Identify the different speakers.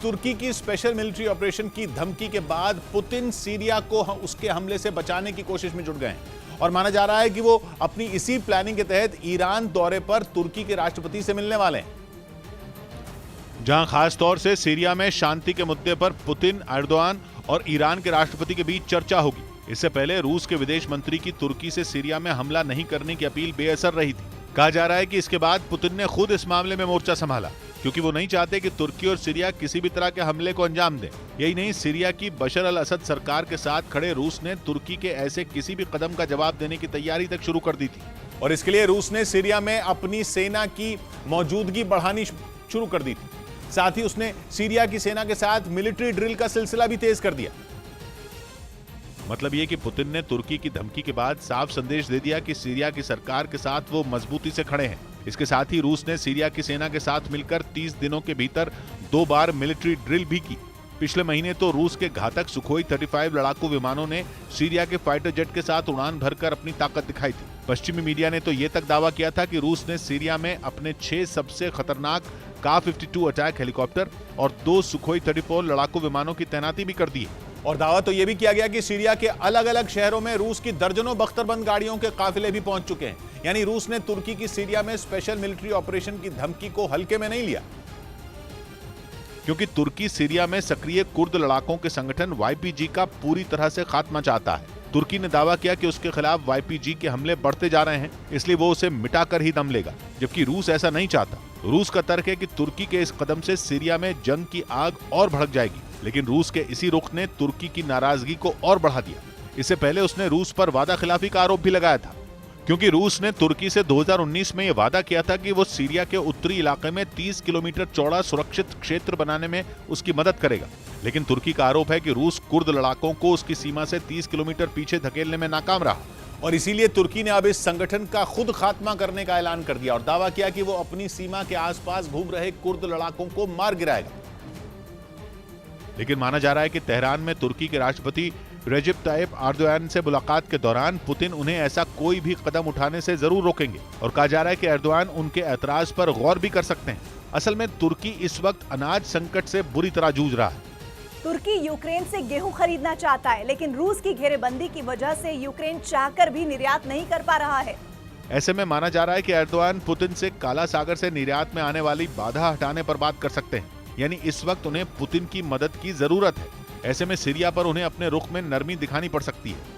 Speaker 1: तुर्की की special military operation की धमकी के बाद पुतिन सीरिया को उसके हमले से बचाने की कोशिश में जुट गए हैं और माना जा रहा है कि वो अपनी इसी प्लानिंग के तहत ईरान दौरे पर तुर्की के राष्ट्रपति से मिलने वाले हैं, जहां खास तौर से सीरिया में शांति के मुद्दे पर पुतिन, एर्दोआन और ईरान के राष्ट्रपति के बीच चर्चा होगी। इससे पहले रूस के विदेश मंत्री की तुर्की से सीरिया में हमला नहीं करने की अपील बेअसर रही थी। कहा जा रहा है कि इसके बाद पुतिन ने खुद इस मामले में मोर्चा संभाला, क्योंकि वो नहीं चाहते कि तुर्की और सीरिया किसी भी तरह के हमले को अंजाम दे। यही नहीं, सीरिया की बशर अल असद सरकार के साथ खड़े रूस ने तुर्की के ऐसे किसी भी कदम का जवाब देने की तैयारी तक शुरू कर दी थी और इसके लिए रूस ने सीरिया में अपनी सेना की मौजूदगी बढ़ानी शुरू कर दी थी। साथ ही उसने सीरिया की सेना के साथ मिलिट्री ड्रिल का सिलसिला भी तेज कर दिया। मतलब ये कि पुतिन ने तुर्की की धमकी के बाद साफ संदेश दे दिया कि सीरिया की सरकार के साथ वो मजबूती से खड़े हैं। इसके साथ ही रूस ने सीरिया की सेना के साथ मिलकर 30 दिनों के भीतर 2 बार मिलिट्री ड्रिल भी की। पिछले महीने तो रूस के घातक सुखोई 35 लड़ाकू विमानों ने सीरिया के फाइटर जेट के साथ उड़ान भरकर अपनी ताकत दिखाई थी। पश्चिमी मीडिया ने तो ये तक दावा किया था कि रूस ने सीरिया में अपने 6 सबसे खतरनाक का-52 अटैक हेलीकॉप्टर और 2 सुखोई 34 लड़ाकू विमानों की तैनाती भी कर दी है। और दावा तो यह भी किया गया कि सीरिया के अलग अलग शहरों में रूस की दर्जनों बख्तरबंद गाड़ियों के काफिले भी पहुंच चुके हैं। यानी रूस ने तुर्की की सीरिया में स्पेशल मिलिट्री ऑपरेशन की धमकी को हल्के में नहीं लिया, क्योंकि तुर्की सीरिया में सक्रिय कुर्द लड़ाकों के संगठन वाईपीजी का पूरी तरह से खात्मा चाहता है। तुर्की ने दावा किया कि उसके खिलाफ वाईपीजी के हमले बढ़ते जा रहे हैं, इसलिए वो उसे मिटाकर ही दम लेगा, जबकि रूस ऐसा नहीं चाहता। रूस का तर्क है कि तुर्की के इस कदम से सीरिया में जंग की आग और भड़क जाएगी, लेकिन रूस के इसी रुख ने तुर्की की नाराजगी को और बढ़ा दिया। इससे पहले उसने रूस पर वादा खिलाफी का आरोप भी लगाया था, क्योंकि रूस ने तुर्की से 2019 में यह वादा किया था कि वो सीरिया के उत्तरी इलाके में 30 किलोमीटर चौड़ा सुरक्षित क्षेत्र बनाने में उसकी मदद करेगा। लेकिन तुर्की का आरोप है कि रूस कुर्द लड़ाकों को उसकी सीमा से 30 किलोमीटर पीछे धकेलने में नाकाम रहा और इसीलिए तुर्की ने अब इस संगठन का खुद खात्मा करने का ऐलान कर दिया और दावा किया कि वो अपनी सीमा के आसपास घूम रहे कुर्द लड़ाकों को मार गिराएगा। लेकिन माना जा रहा है कि तेहरान में तुर्की के राष्ट्रपति रेजिप ताइप एर्दोआन से मुलाकात के दौरान पुतिन उन्हें ऐसा कोई भी कदम उठाने से जरूर रोकेंगे और कहा जा रहा है कि एर्दोआन उनके ऐतराज पर गौर भी कर सकते हैं। असल में तुर्की इस वक्त अनाज संकट से बुरी तरह जूझ रहा है।
Speaker 2: तुर्की यूक्रेन से गेहूं खरीदना चाहता है, लेकिन रूस की घेरेबंदी की वजह से यूक्रेन चाहकर भी निर्यात नहीं कर पा रहा है।
Speaker 1: ऐसे में माना जा रहा है कि एर्दोआन पुतिन से काला सागर से निर्यात में आने वाली बाधा हटाने पर बात कर सकते हैं। यानी इस वक्त उन्हें पुतिन की मदद की जरूरत है। ऐसे में सीरिया पर उन्हें अपने रुख में नरमी दिखानी पड़ सकती है।